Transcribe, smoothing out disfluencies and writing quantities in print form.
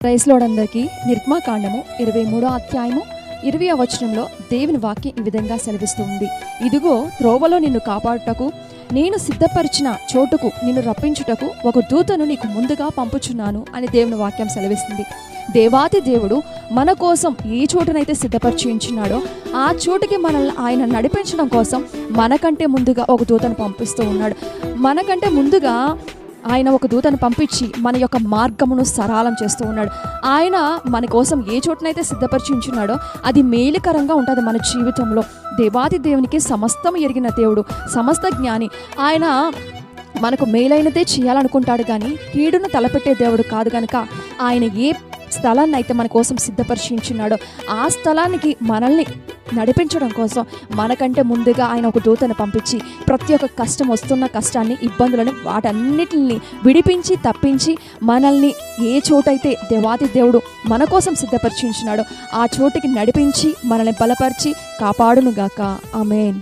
Praise lord అందరికీ. నిర్గమకాండము 23వ అధ్యాయము 20వ వచనంలో దేవుని వాక్యం ఈ విధంగా సెలవిస్తుంది. ఇదిగో త్రోవలో నిన్ను కాపాడుటకు నేను సిద్ధపరిచిన చోటుకు నిన్ను రప్పించుటకు ఒక దూతను నీకు ముందుగా పంపుచున్నాను అని దేవుని వాక్యం సెలవిస్తుంది. దేవాతి దేవుడు మన కోసం ఏ చోటునైతే సిద్ధపరిచి ఉంచున్నాడో ఆ చోటుకి మనల్ని ఆయన నడిపించడం కోసం మనకంటే ముందుగా ఒక దూతను పంపిస్తూ ఉన్నాడు. మనకంటే ముందుగా ఆయన ఒక దూతను పంపించి మన యొక్క మార్గమును సరళం చేస్తూ ఉన్నాడు. ఆయన మన కోసం ఏ చోటునైతే సిద్ధపరిచి ఉంచున్నాడో అది మేలుకరంగా ఉంటుంది మన జీవితంలో. దేవాది దేవునికి సమస్తం ఎరిగిన దేవుడు, సమస్త జ్ఞాని. ఆయన మనకు మేలైనదే చేయాలనుకుంటాడు కానీ కీడును తలపెట్టే దేవుడు కాదు. కనుక ఆయన ఏ స్థలాన్ని అయితే మన కోసం సిద్ధపరిచించున్నాడో ఆ స్థలానికి మనల్ని నడిపించడం కోసం మనకంటే ముందుగా ఆయన ఒక దూతను పంపించి ప్రతి ఒక్క కష్టం, వస్తున్న కష్టాన్ని, ఇబ్బందులను వాటన్నిటిని విడిపించి తప్పించి మనల్ని ఏ చోటైతే దేవాది దేవుడు మన కోసం సిద్ధపరిచించున్నాడో ఆ చోటికి నడిపించి మనల్ని బలపరిచి కాపాడునుగాక. ఆమేన్.